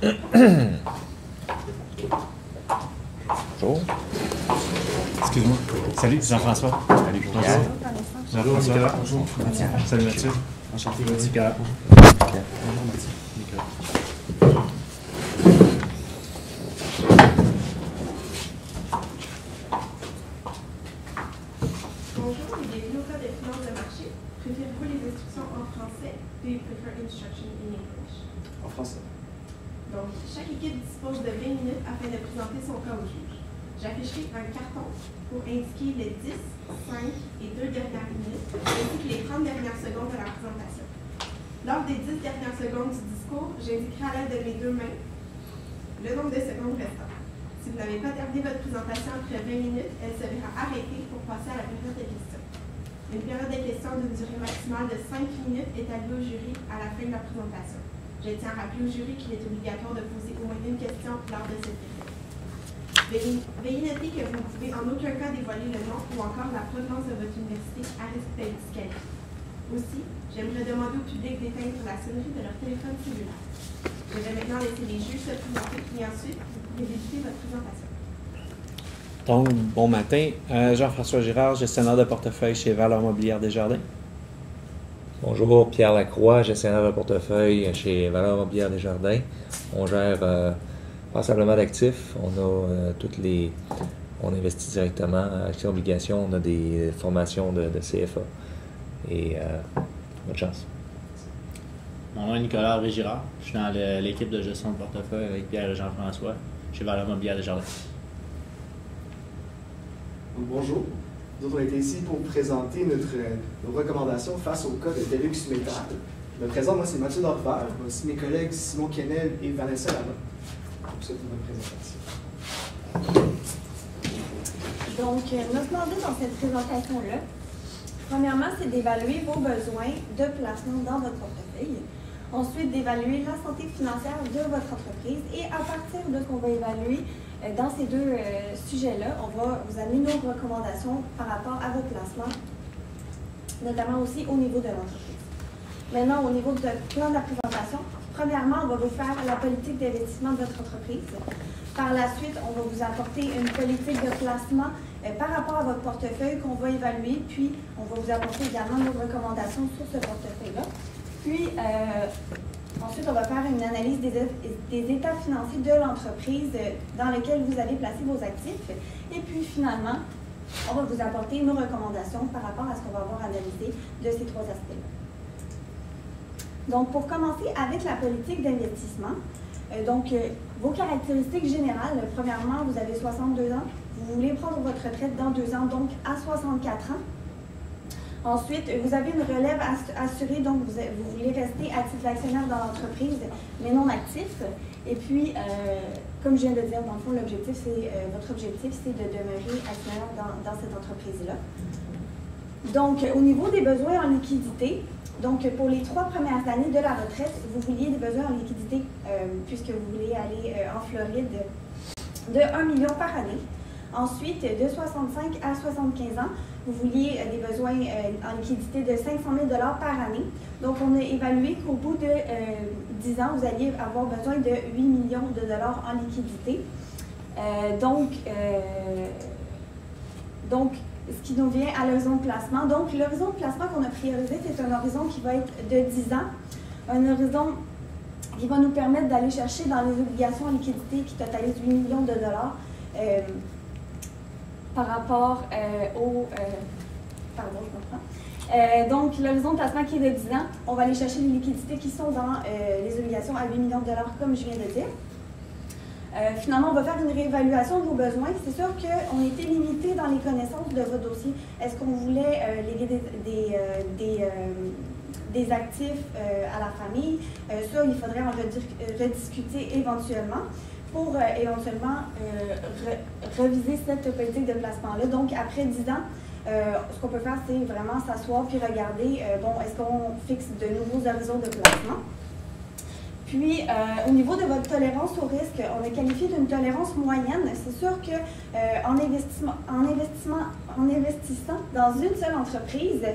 Bonjour. Excuse-moi. Salut, Jean-François. Salut. Bonjour. Jean-François. Bonjour. Salut Mathieu. Enchanté. Nicolas. Bonjour et bienvenue au cours des finances de marché. Préférez-vous les instructions en français? Do you prefer instruction in English? En français. Donc, chaque équipe dispose de 20 minutes afin de présenter son cas au juge. J'afficherai un carton pour indiquer les 10, 5 et 2 dernières minutes, ainsi que les 30 dernières secondes de la présentation. Lors des 10 dernières secondes du discours, j'indiquerai à l'aide de mes deux mains le nombre de secondes restant. Si vous n'avez pas terminé votre présentation après 20 minutes, elle sera arrêtée pour passer à la période de questions. Une période de questions d'une durée maximale de 5 minutes est allouée au jury à la fin de la présentation. Je tiens à rappeler au jury qu'il est obligatoire de poser au moins une question lors de cette période. Veuillez noter que vous ne pouvez en aucun cas dévoiler le nom ou encore la provenance de votre université à risque d'être disqualifié. Aussi, j'aimerais demander au public d'éteindre la sonnerie de leur téléphone cellulaire. Je vais maintenant laisser les juges se présenter et ensuite, vous pouvez débuter votre présentation. Donc, bon matin. Jean-François Girard, gestionnaire de portefeuille chez Valeurs Mobilières Desjardins. Bonjour, Pierre Lacroix, gestionnaire de portefeuille chez Valeurs Mobilières Desjardins. On gère passablement d'actifs. On investit directement en actions obligations. On a des formations de CFA. Et bonne chance. Mon nom est Nicolas Girard. Je suis dans l'équipe de gestion de portefeuille avec Pierre et Jean-François chez Valeurs Mobilières Desjardins. Bonjour. Nous autres, on est ici pour présenter nos recommandations face au cas de Deluxe Metal. Je me présente, moi c'est Mathieu Dorvert, voici mes collègues Simon Kennel et Vanessa Lama. Pour cette présentation. Donc, notre mandat dans cette présentation-là, premièrement, c'est d'évaluer vos besoins de placement dans votre portefeuille. Ensuite, d'évaluer la santé financière de votre entreprise. Et à partir de ce qu'on va évaluer dans ces deux sujets-là, on va vous amener nos recommandations par rapport à vos placements, notamment aussi au niveau de l'entreprise. Maintenant, au niveau du plan de la présentation, premièrement, on va vous faire la politique d'investissement de votre entreprise. Par la suite, on va vous apporter une politique de placement par rapport à votre portefeuille qu'on va évaluer, puis on va vous apporter également nos recommandations sur ce portefeuille-là. Puis, ensuite, on va faire une analyse des états financiers de l'entreprise dans lequel vous avez placé vos actifs. Et puis, finalement, on va vous apporter nos recommandations par rapport à ce qu'on va avoir analysé de ces trois aspects-là. Donc, pour commencer avec la politique d'investissement, vos caractéristiques générales, premièrement, vous avez 62 ans, vous voulez prendre votre retraite dans 2 ans, donc à 64 ans. Ensuite, vous avez une relève assurée, donc vous voulez rester actif actionnaire dans l'entreprise, mais non actif. Et puis, comme je viens de dire, dans le fond, votre objectif, c'est de demeurer actionnaire dans cette entreprise-là. Donc, au niveau des besoins en liquidité, donc pour les 3 premières années de la retraite, vous vouliez des besoins en liquidité, puisque vous voulez aller en Floride, de 1 million par année. Ensuite, de 65 à 75 ans, vous vouliez des besoins en liquidité de 500 000 $ par année. Donc, on a évalué qu'au bout de 10 ans, vous alliez avoir besoin de 8 millions de dollars en liquidité. Donc, ce qui nous vient à l'horizon de placement. Donc, l'horizon de placement qu'on a priorisé, c'est un horizon qui va être de 10 ans. Un horizon qui va nous permettre d'aller chercher dans les obligations en liquidité qui totalisent 8 millions de dollars. Par rapport pardon, je comprends. Donc, l'horizon de placement qui est de 10 ans, on va aller chercher les liquidités qui sont dans les obligations à 8 millions de dollars, comme je viens de dire. Finalement, on va faire une réévaluation de vos besoins. C'est sûr qu'on était limité dans les connaissances de votre dossier. Est-ce qu'on voulait léguer des actifs à la famille? Ça, il faudrait en rediscuter éventuellement pour éventuellement reviser cette politique de placement-là. Donc, après 10 ans, ce qu'on peut faire, c'est vraiment s'asseoir puis regarder, est-ce qu'on fixe de nouveaux horizons de placement? Puis, au niveau de votre tolérance au risque, on a qualifié d'une tolérance moyenne. C'est sûr qu'en investissant dans une seule entreprise,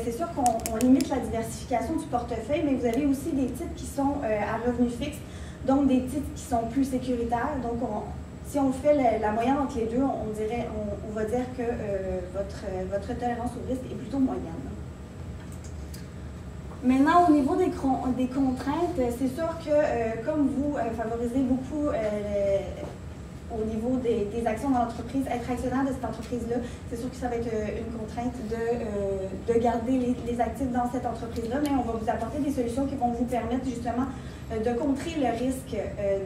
c'est sûr qu'on limite la diversification du portefeuille, mais vous avez aussi des titres qui sont à revenus fixes. donc des titres qui sont plus sécuritaires. Donc, si on fait la moyenne entre les deux, on va dire que votre tolérance au risque est plutôt moyenne. Maintenant, au niveau des contraintes, c'est sûr que comme vous favorisez beaucoup au niveau des actions dans l'entreprise, être actionnaire de cette entreprise-là, c'est sûr que ça va être une contrainte de garder les actifs dans cette entreprise-là, mais on va vous apporter des solutions qui vont vous permettre justement de contrer le risque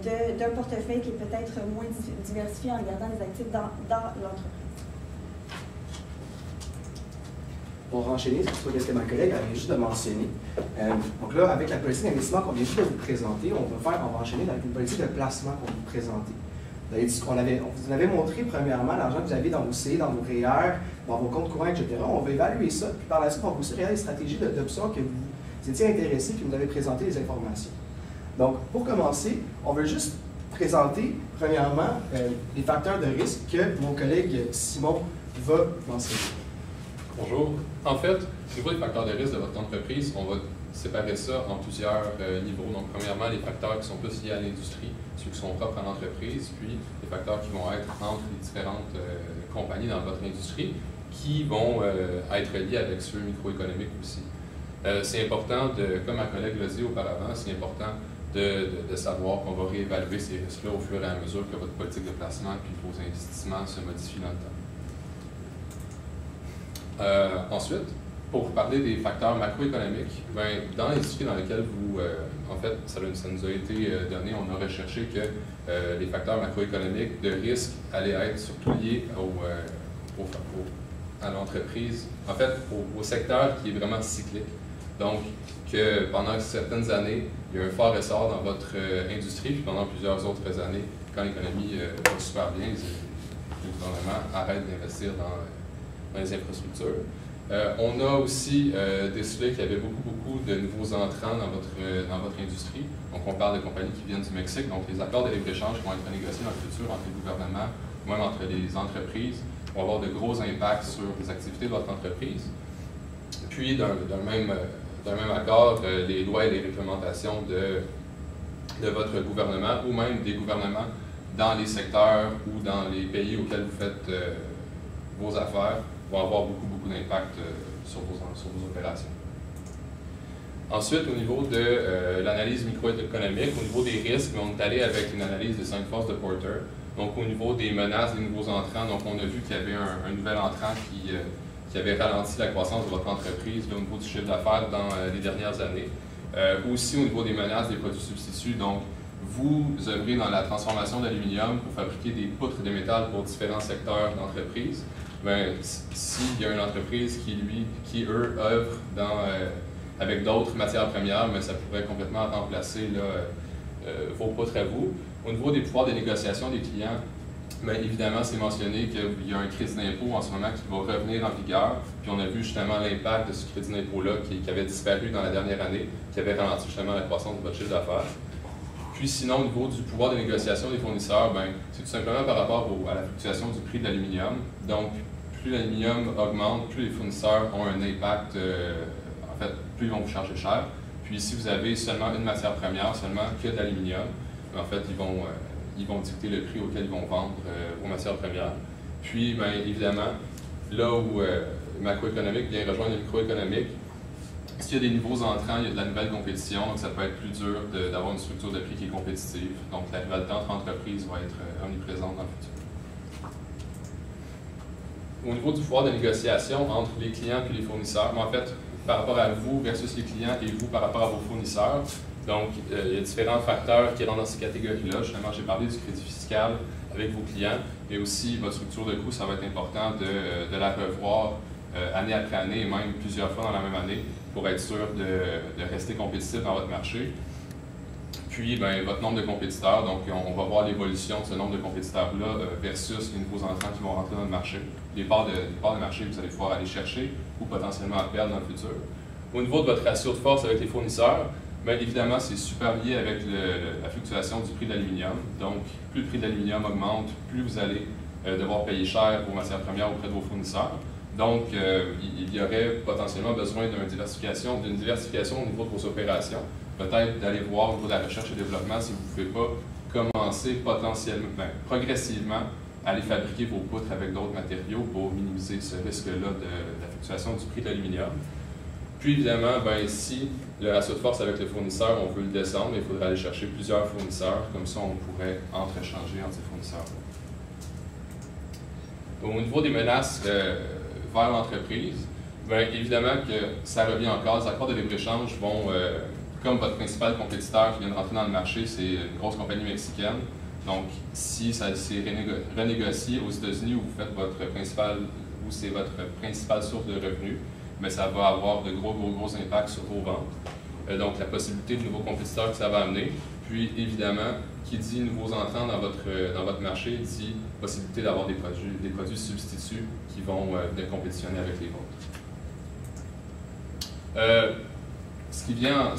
d'un portefeuille qui est peut-être moins diversifié en gardant les actifs dans l'entreprise. Pour enchaîner sur ce que ma collègue avait juste de mentionner, donc là, avec la politique d'investissement qu'on vient juste de vous présenter, on va enchaîner avec une politique de placement qu'on va vous présenter. On vous avait montré premièrement l'argent que vous avez dans vos CA, dans vos REER, dans vos comptes courants, etc. On va évaluer ça, puis par la suite, on va aussi regarder les stratégies d'options que vous étiez intéressés, que vous nous avez présenté les informations. Donc, pour commencer, on veut juste présenter, premièrement, les facteurs de risque que mon collègue Simon va mentionner. Bonjour. En fait, au niveau des facteurs de risque de votre entreprise, on va séparer ça en plusieurs niveaux. Donc, premièrement, les facteurs qui sont plus liés à l'industrie, ceux qui sont propres à l'entreprise, puis les facteurs qui vont être entre les différentes compagnies dans votre industrie, qui vont être liés avec ceux microéconomiques aussi. C'est important, comme ma collègue l'a dit auparavant, c'est important de savoir qu'on va réévaluer ces risques-là au fur et à mesure que votre politique de placement et vos investissements se modifient dans le temps. Ensuite, pour parler des facteurs macroéconomiques, dans l'industrie dans laquelle vous, en fait, ça nous a été donné, on a recherché que les facteurs macroéconomiques de risque allaient être surtout liés à l'entreprise, en fait, au secteur qui est vraiment cyclique. Donc, que pendant certaines années, il y a un fort essor dans votre industrie, puis pendant plusieurs autres années, quand l'économie va super bien, le gouvernement arrête d'investir dans les infrastructures. On a aussi décelé qu'il y avait beaucoup de nouveaux entrants dans votre industrie. Donc, on parle de compagnies qui viennent du Mexique. Donc, les accords de libre-échange vont être négociés dans le futur entre les gouvernements, ou même entre les entreprises, vont avoir de gros impacts sur les activités de votre entreprise. Puis, d'un même accord, les lois et les réglementations de votre gouvernement, ou même des gouvernements dans les secteurs ou dans les pays auxquels vous faites vos affaires, vont avoir beaucoup d'impact sur vos opérations. Ensuite, au niveau de l'analyse microéconomique, au niveau des risques, on est allé avec une analyse de 5 forces de Porter. Donc, au niveau des menaces des nouveaux entrants, donc on a vu qu'il y avait un nouvel entrant qui avait ralenti la croissance de votre entreprise au niveau du chiffre d'affaires dans les dernières années. Aussi, au niveau des menaces des produits substituts, donc vous œuvrez dans la transformation d'aluminium pour fabriquer des poutres de métal pour différents secteurs d'entreprise. S'il y a une entreprise qui eux, œuvre avec d'autres matières premières, mais ça pourrait complètement remplacer vos poutres à vous. Au niveau des pouvoirs de négociation des clients, évidemment, c'est mentionné qu'il y a un crédit d'impôt en ce moment qui va revenir en vigueur. Puis on a vu justement l'impact de ce crédit d'impôt-là qui avait disparu dans la dernière année, qui avait ralenti justement la croissance de votre chiffre d'affaires. Puis sinon, au niveau du pouvoir de négociation des fournisseurs, c'est tout simplement par rapport à la fluctuation du prix de l'aluminium. Donc, plus l'aluminium augmente, plus les fournisseurs ont un impact, en fait, plus ils vont vous charger cher. Puis si vous avez seulement une matière première, seulement que de l'aluminium, en fait, ils vont dicter le prix auquel ils vont vendre vos matières premières. Puis, évidemment, là où le macroéconomique vient rejoindre le microéconomique, s'il y a des nouveaux entrants, il y a de la nouvelle compétition, donc ça peut être plus dur d'avoir une structure de prix qui est compétitive. Donc, la rivalité entre entreprises va être omniprésente dans le futur. Au niveau du pouvoir de négociation entre les clients et les fournisseurs, en fait, par rapport à vous versus les clients et vous par rapport à vos fournisseurs, donc, il y a différents facteurs qui rentrent dans ces catégories-là. Justement, j'ai parlé du crédit fiscal avec vos clients, mais aussi votre structure de coût, ça va être important de la revoir année après année et même plusieurs fois dans la même année pour être sûr de rester compétitif dans votre marché. Puis, votre nombre de compétiteurs, donc on va voir l'évolution de ce nombre de compétiteurs-là versus les nouveaux entrants qui vont rentrer dans le marché. Les parts de marché que vous allez pouvoir aller chercher ou potentiellement à perdre dans le futur. Au niveau de votre ratio de force avec les fournisseurs, évidemment, c'est super lié avec la fluctuation du prix de l'aluminium. Donc, plus le prix de l'aluminium augmente, plus vous allez devoir payer cher vos matières premières auprès de vos fournisseurs. Donc, il y aurait potentiellement besoin d'une diversification au niveau de vos opérations. Peut-être d'aller voir au niveau de la recherche et développement si vous ne pouvez pas commencer potentiellement, progressivement, à aller fabriquer vos poutres avec d'autres matériaux pour minimiser ce risque-là de la fluctuation du prix de l'aluminium. Puis évidemment, si le ratio de force avec le fournisseur, on veut le descendre, il faudrait aller chercher plusieurs fournisseurs, comme ça on pourrait entre-échanger entre ces fournisseurs. Au niveau des menaces vers l'entreprise, évidemment que ça revient encore. Les accords de libre-échange vont, comme votre principal compétiteur qui vient de rentrer dans le marché, c'est une grosse compagnie mexicaine. Donc, si ça s'est renégocié aux États-Unis où vous faites c'est votre principale source de revenus, mais ça va avoir de gros impacts sur vos ventes. Donc, la possibilité de nouveaux compétiteurs que ça va amener. Puis, évidemment, qui dit nouveaux entrants dans votre marché, dit possibilité d'avoir des produits substituts qui vont venir compétitionner avec les vôtres. Ce qui vient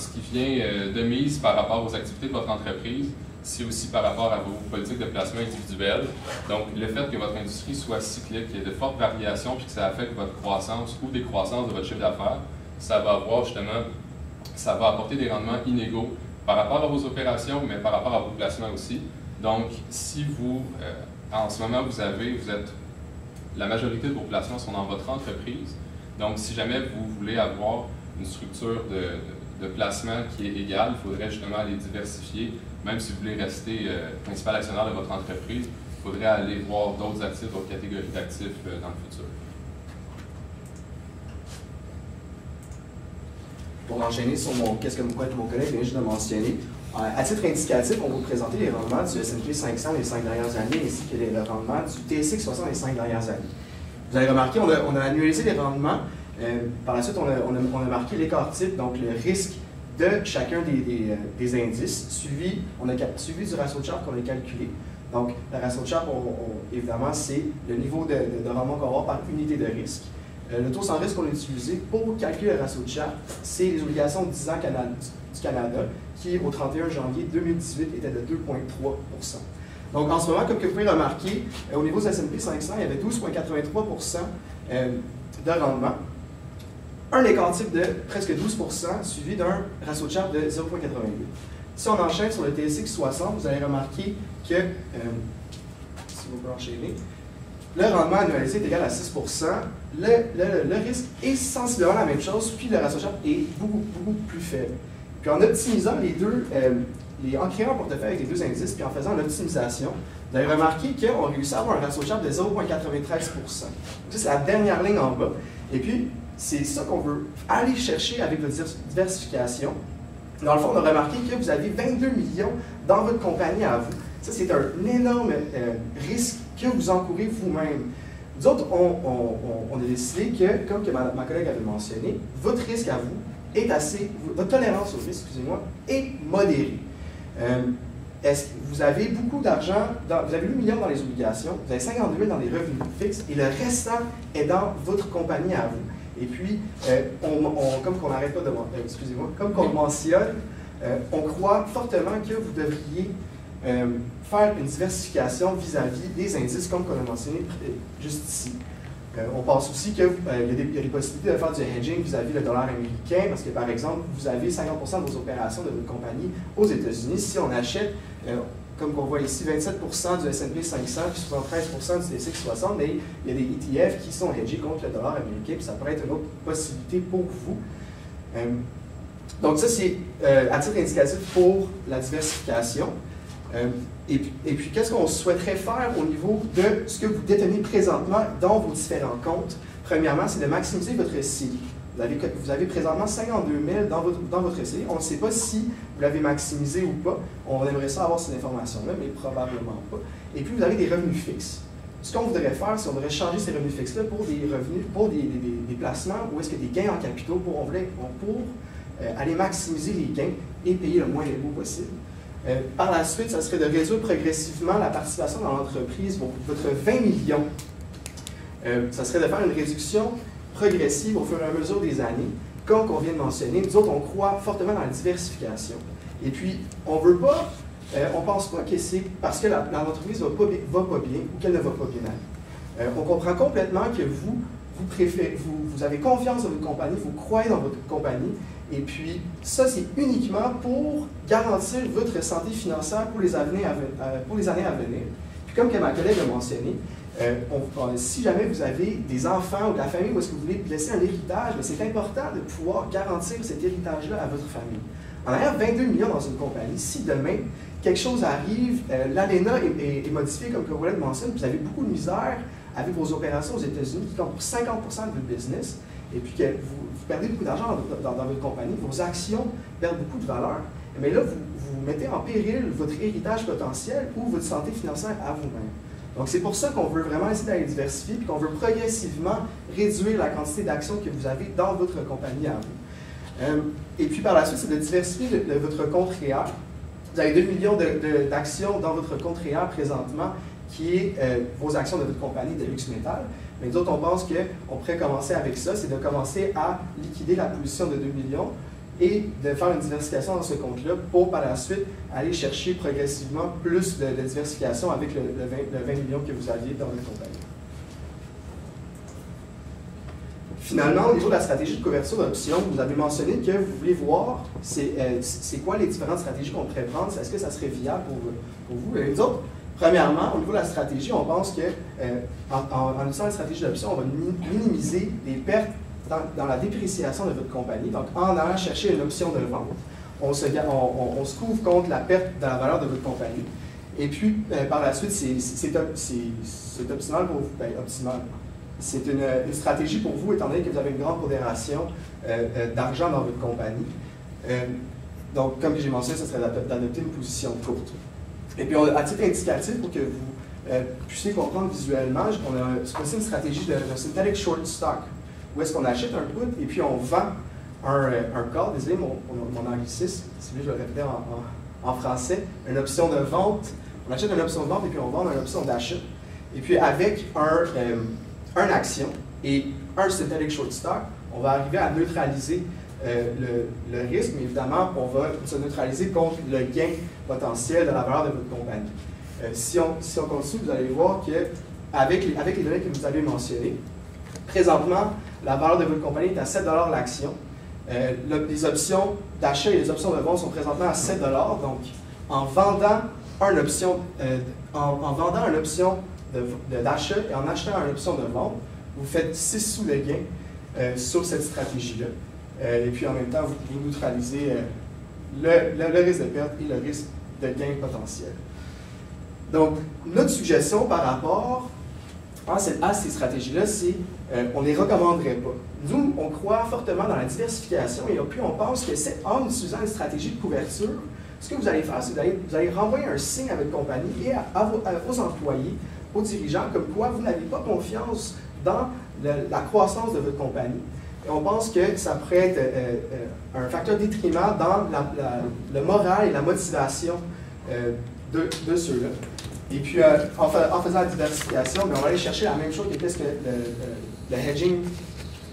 de mise par rapport aux activités de votre entreprise, c'est aussi par rapport à vos politiques de placement individuelles. Donc, le fait que votre industrie soit cyclique, qu'il y ait de fortes variations puis que ça affecte votre croissance ou décroissance de votre chiffre d'affaires, ça va apporter des rendements inégaux par rapport à vos opérations, mais par rapport à vos placements aussi. Donc, si vous, en ce moment, la majorité de vos placements sont dans votre entreprise, donc si jamais vous voulez avoir une structure de placement qui est égale, il faudrait justement aller diversifier. Même si vous voulez rester principal actionnaire de votre entreprise, il faudrait aller voir d'autres actifs, d'autres catégories d'actifs dans le futur. Pour enchaîner sur qu'est-ce que mon collègue vient juste de mentionner, à titre indicatif, on va vous présenter les rendements du S&P 500 les 5 dernières années, ainsi que le rendement du TSX 60 les 5 dernières années. Vous avez remarqué, on a annualisé les rendements. Par la suite, on a marqué l'écart type, donc le risque de chacun des indices, suivi du ratio de Sharpe qu'on a calculé. Donc, le ratio de Sharpe, évidemment, c'est le niveau de rendement qu'on va avoir par unité de risque. Le taux sans risque qu'on a utilisé pour calculer le ratio de Sharpe, c'est les obligations de 10 ans du Canada, qui, au 31 janvier 2018, était de 2,3 %. Donc, en ce moment, comme vous pouvez remarquer, au niveau du S&P 500, il y avait 12,83 % de rendement. Un écart type de presque 12 % suivi d'un ratio de Sharpe de 0,88. Si on enchaîne sur le TSX 60, vous allez remarquer que, si vous pouvez enchaîner, le rendement annualisé est égal à 6 %. Le risque est sensiblement la même chose, puis le ratio de Sharpe est beaucoup plus faible. Puis en optimisant en créant un portefeuille avec les deux indices, puis en faisant l'optimisation, vous avez remarqué qu'on réussit à avoir un ratio de Sharpe de 0,93 %. C'est la dernière ligne en bas. Et puis, c'est ça qu'on veut aller chercher avec votre diversification. Dans le fond, on a remarqué que vous avez 22 millions dans votre compagnie à vous. Ça, c'est un énorme risque que vous encourez vous-même. Nous autres, on a décidé que, comme que ma collègue avait mentionné, votre risque à vous est votre tolérance au risque, excusez-moi, est modérée. Est-ce que vous avez beaucoup d'argent, vous avez 8 millions dans les obligations, vous avez 52 000 dans les revenus fixes, et le restant est dans votre compagnie à vous. Et puis, comme qu'on n'arrête pas de comme qu'on mentionne, on croit fortement que vous devriez faire une diversification vis-à-vis des indices, comme qu'on a mentionné juste ici. On pense aussi qu'il y a des possibilités de faire du hedging vis-à-vis le dollar américain, parce que, par exemple, vous avez 50% de vos opérations de votre compagnie aux États-Unis. Si on achète, comme on voit ici, 27% du S&P 500 puis 73% du TSX 60, mais il y a des ETF qui sont hedgés contre le dollar américain, puis ça pourrait être une autre possibilité pour vous. Donc ça, c'est à titre indicatif pour la diversification. Et puis, qu'est-ce qu'on souhaiterait faire au niveau de ce que vous détenez présentement dans vos différents comptes? Premièrement, c'est de maximiser votre SCI. Vous avez présentement 52 000 dans votre SCI. On ne sait pas si vous l'avez maximisé ou pas. On aimerait ça avoir cette information-là, mais probablement pas. Et puis, vous avez des revenus fixes. Ce qu'on voudrait faire, c'est qu'on voudrait changer ces revenus fixes-là pour des revenus, pour des placements où est-ce que des gains en capitaux pour aller maximiser les gains et payer le moins d'impôts possible. Par la suite, ça serait de réduire progressivement la participation dans l'entreprise, votre 20 millions. Ça serait de faire une réduction progressive au fur et à mesure des années. Comme on vient de mentionner, nous autres, on croit fortement dans la diversification. Et puis, on ne pense pas que c'est parce que l'entreprise ne va pas bien ou qu'elle ne va pas bien. On comprend complètement que vous vous avez confiance dans votre compagnie, vous croyez dans votre compagnie, et puis ça, c'est uniquement pour garantir votre santé financière pour les années à venir. Puis comme que ma collègue a mentionné, si jamais vous avez des enfants ou de la famille où est-ce que vous voulez laisser un héritage, c'est important de pouvoir garantir cet héritage-là à votre famille. En ayant 22 millions dans une compagnie, si demain quelque chose arrive, l'ALENA est modifiée comme Caroline mentionne, vous avez beaucoup de misère avec vos opérations aux États-Unis qui comptent pour 50% de votre business, et puis que vous perdez beaucoup d'argent dans votre compagnie, vos actions perdent beaucoup de valeur, mais là, vous mettez en péril votre héritage potentiel ou votre santé financière à vous-même. Donc, c'est pour ça qu'on veut vraiment essayer d'aller diversifier et qu'on veut progressivement réduire la quantité d'actions que vous avez dans votre compagnie à vous. Et puis, par la suite, c'est de diversifier votre compte REER. Vous avez 2 millions d'actions dans votre compte REER présentement, qui est vos actions de votre compagnie de luxe métal. Mais nous autres, on pense qu'on pourrait commencer avec ça, c'est de commencer à liquider la position de 2 millions et de faire une diversification dans ce compte-là pour, par la suite, aller chercher progressivement plus de diversification avec le 20 millions que vous aviez dans votre compagnie. Finalement, au niveau de la stratégie de couverture d'options, vous avez mentionné que vous voulez voir c'est quoi les différentes stratégies qu'on pourrait prendre, est-ce que ça serait viable pour vous et nous autres. Premièrement, au niveau de la stratégie, on pense qu'en utilisant la stratégie d'options, on va minimiser les pertes dans la dépréciation de votre compagnie. Donc, en allant chercher une option de vente, on se couvre contre la perte de la valeur de votre compagnie. Et puis, par la suite, c'est optimal pour vous. Optimal. C'est une stratégie pour vous, étant donné que vous avez une grande modération d'argent dans votre compagnie. Donc, comme j'ai mentionné, ce serait d'adopter une position courte. Et puis, à titre indicatif, pour que vous puissiez comprendre visuellement, on a une stratégie de synthetic short stock, où est-ce qu'on achète un put et puis on vend un call, désolé mon anglicisme, si je le répétais en français, une option de vente. On achète une option de vente et puis on vend une option d'achat. Et puis avec un action et un synthetic short stock, on va arriver à neutraliser le risque, mais évidemment, on va se neutraliser contre le gain potentiel de la valeur de votre compagnie. Si on continue, vous allez voir qu'avec les données que vous avez mentionnées, présentement, la valeur de votre compagnie est à 7 $ l'action. Les options d'achat et les options de vente sont présentement à 7 $. Donc, en vendant une option d'achat et en achetant une option de vente, vous faites 6 sous de gain sur cette stratégie-là. Et puis, en même temps, vous neutralisez le risque de perte et le risque de gain potentiel. Donc, notre suggestion par rapport à ces stratégies-là, c'est on ne les recommanderait pas. Nous, on croit fortement dans la diversification et puis on pense que en utilisant une stratégie de couverture, ce que vous allez faire, c'est que vous allez renvoyer un signe à votre compagnie et à vos employés, aux dirigeants, comme quoi vous n'avez pas confiance dans la croissance de votre compagnie. Et on pense que ça pourrait être un facteur détriment dans le moral et la motivation de ceux-là. Et puis, en faisant la diversification, on va aller chercher la même chose que qu'est-ce que le hedging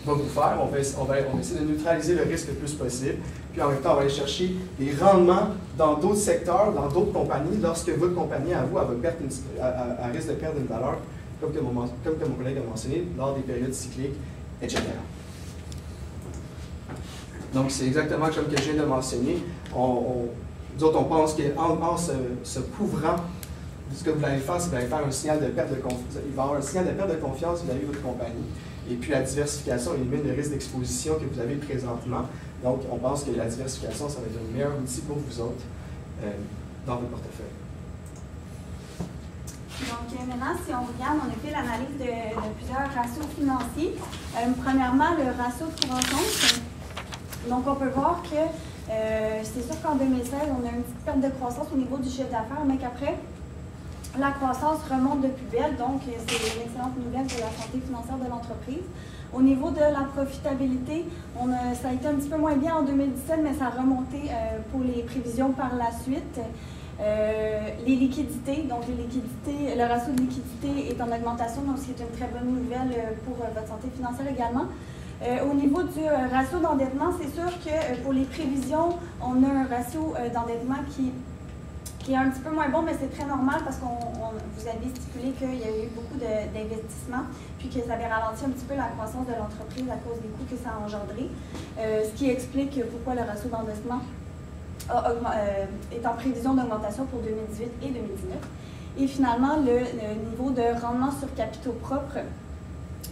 va vous faire. On va essayer de neutraliser le risque le plus possible. Puis, en même temps, on va aller chercher des rendements dans d'autres secteurs, dans d'autres compagnies, lorsque votre compagnie, à vous, elle risque de perdre une valeur, comme que mon collègue a mentionné, lors des périodes cycliques, etc. Donc, c'est exactement comme que je viens de mentionner. Nous autres, on pense qu'en se couvrant, ce que vous allez faire, c'est que vous allez faire un signal de perte de confiance. Il va y avoir un signal de perte de confiance vis-à-vis de votre compagnie. Et puis, la diversification élimine le risque d'exposition que vous avez présentement. Donc, on pense que la diversification, ça va être un meilleur outil pour vous autres dans votre portefeuille. Donc, maintenant, si on regarde, on a fait l'analyse de plusieurs ratios financiers. Premièrement, le ratio de cours-en-compte. Donc, on peut voir que c'est sûr qu'en 2016, on a une petite perte de croissance au niveau du chiffre d'affaires, mais qu'après, la croissance remonte de plus belle, donc c'est une excellente nouvelle pour la santé financière de l'entreprise. Au niveau de la profitabilité, ça a été un petit peu moins bien en 2017, mais ça a remonté pour les prévisions par la suite. Les liquidités, donc le ratio de liquidité est en augmentation, donc c'est une très bonne nouvelle pour votre santé financière également. Au niveau du ratio d'endettement, c'est sûr que pour les prévisions, on a un ratio d'endettement qui qui est un petit peu moins bon, mais c'est très normal parce qu'on vous avez stipulé qu'il y a eu beaucoup d'investissements, puis que ça avait ralenti un petit peu la croissance de l'entreprise à cause des coûts que ça a engendré, ce qui explique pourquoi le ratio d'endettement est en prévision d'augmentation pour 2018 et 2019. Et finalement, le niveau de rendement sur capitaux propres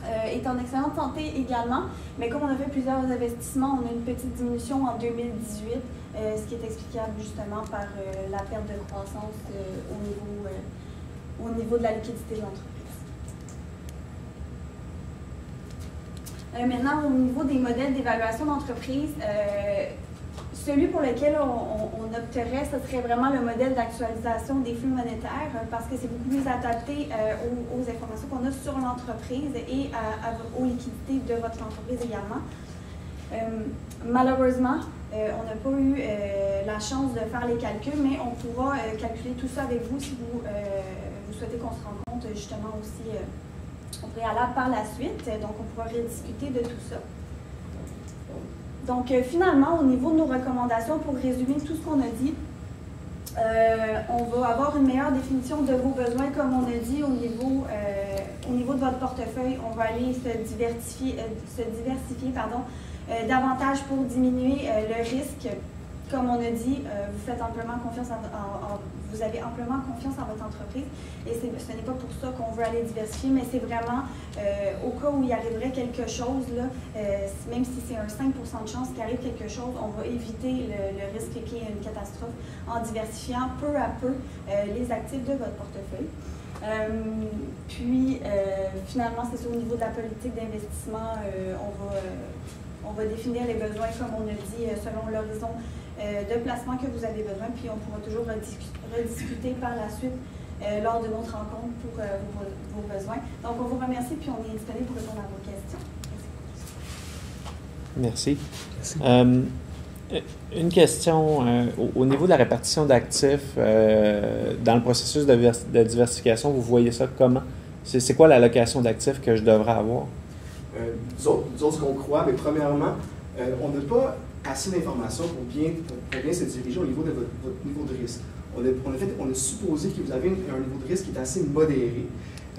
est en excellente santé également, mais comme on a fait plusieurs investissements, on a une petite diminution en 2018, ce qui est explicable justement par la perte de croissance au niveau de la liquidité de l'entreprise. Maintenant, au niveau des modèles d'évaluation d'entreprise, celui pour lequel on opterait, ce serait vraiment le modèle d'actualisation des flux monétaires parce que c'est beaucoup plus adapté aux informations qu'on a sur l'entreprise et aux liquidités de votre entreprise également. Malheureusement, on n'a pas eu la chance de faire les calculs, mais on pourra calculer tout ça avec vous si vous souhaitez qu'on se rende compte justement aussi au préalable par la suite. Donc, on pourra rediscuter de tout ça. Donc, finalement, au niveau de nos recommandations, pour résumer tout ce qu'on a dit, on va avoir une meilleure définition de vos besoins, comme on a dit, au niveau de votre portefeuille. On va aller se diversifier davantage pour diminuer le risque. Comme on a dit, vous faites amplement confiance vous avez amplement confiance en votre entreprise et ce n'est pas pour ça qu'on veut aller diversifier, mais c'est vraiment au cas où il arriverait quelque chose, là, même si c'est un 5% de chance qu'il arrive quelque chose, on va éviter le risque qu'il y ait une catastrophe en diversifiant peu à peu les actifs de votre portefeuille. Finalement, c'est ça, au niveau de la politique d'investissement, on va définir les besoins, comme on a dit, selon l'horizon de placement que vous avez besoin, puis on pourra toujours rediscuter par la suite lors de notre rencontre pour vos besoins. Donc, on vous remercie, puis on est disponible pour répondre à vos questions. Merci. Une question au niveau de la répartition d'actifs, dans le processus de diversification, vous voyez ça comment? C'est quoi l'allocation d'actifs que je devrais avoir? Nous autres, ce qu'on croit, mais premièrement, on n'a pas assez d'informations pour bien se diriger au niveau de votre niveau de risque. On a supposé que vous avez un niveau de risque qui est assez modéré.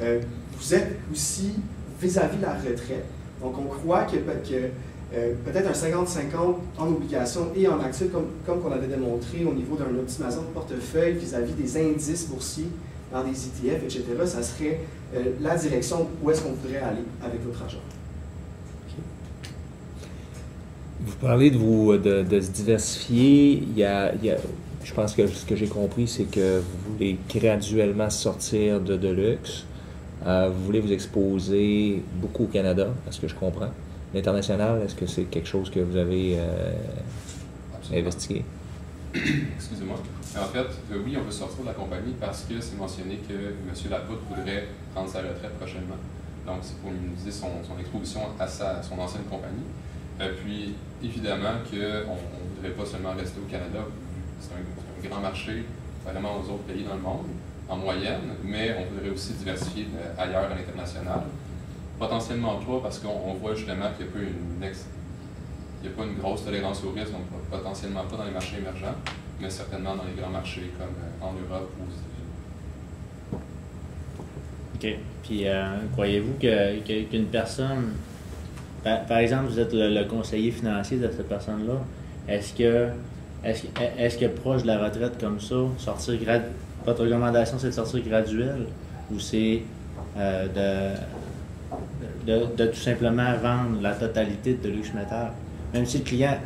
Vous êtes aussi vis-à-vis de la retraite. Donc, on croit que peut-être un 50-50 en obligations et en actifs, comme qu'on avait démontré au niveau d'une optimisation de portefeuille vis-à-vis des indices boursiers dans des ETF, etc., ça serait la direction où est-ce qu'on voudrait aller avec votre argent. Vous parlez de se diversifier. Je pense que ce que j'ai compris, c'est que vous voulez graduellement sortir de luxe. Vous voulez vous exposer beaucoup au Canada, à ce que je comprends. L'international, est-ce que c'est quelque chose que vous avez investigué? Excusez-moi. En fait, oui, on veut sortir de la compagnie parce que c'est mentionné que M. Lapoutre voudrait prendre sa retraite prochainement. Donc, c'est pour minimiser son exposition à son ancienne compagnie. Puis, évidemment qu'on ne voudrait pas seulement rester au Canada. C'est un grand marché, vraiment aux autres pays dans le monde, en moyenne, mais on voudrait aussi diversifier ailleurs à l'international. Potentiellement pas, parce qu'on voit justement qu'il n'y a pas une grosse tolérance au risque, donc potentiellement pas dans les marchés émergents, mais certainement dans les grands marchés comme en Europe ou aux États-Unis. OK. Puis, croyez-vous qu'une personne, par exemple, vous êtes le conseiller financier de cette personne-là, est-ce que proche de la retraite comme ça, votre recommandation, c'est de sortir graduel ou c'est de tout simplement vendre la totalité de Deluxe Metal? Même si le client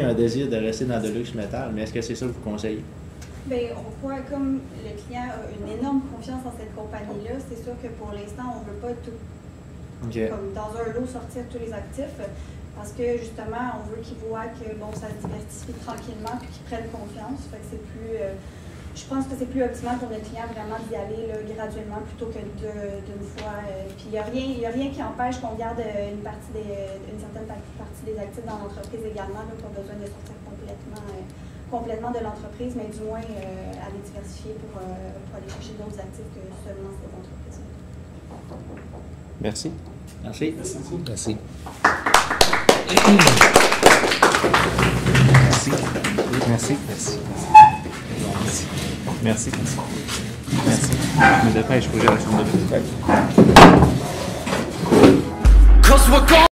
a un désir de rester dans Deluxe Metal, mais est-ce que c'est ça que vous conseillez? Bien, on voit comme le client a une énorme confiance en cette compagnie-là, c'est sûr que pour l'instant, on ne veut pas tout, comme dans un lot, sortir tous les actifs, parce que justement, on veut qu'ils voient que ça se diversifie tranquillement et qu'ils prennent confiance. Fait que c'est plus, je pense que c'est plus optimal pour le client vraiment d'y aller là, graduellement plutôt que d'une fois. Puis il n'y a rien qui empêche qu'on garde une certaine partie des actifs dans l'entreprise également, là, pas besoin de sortir complètement de l'entreprise, mais du moins aller diversifier pour aller chercher d'autres actifs que seulement cette entreprise. Merci. Merci. Merci beaucoup. Merci. Merci. Merci. Merci. Merci. Merci. Je me dépêche, il faut que j'aille à la chambre de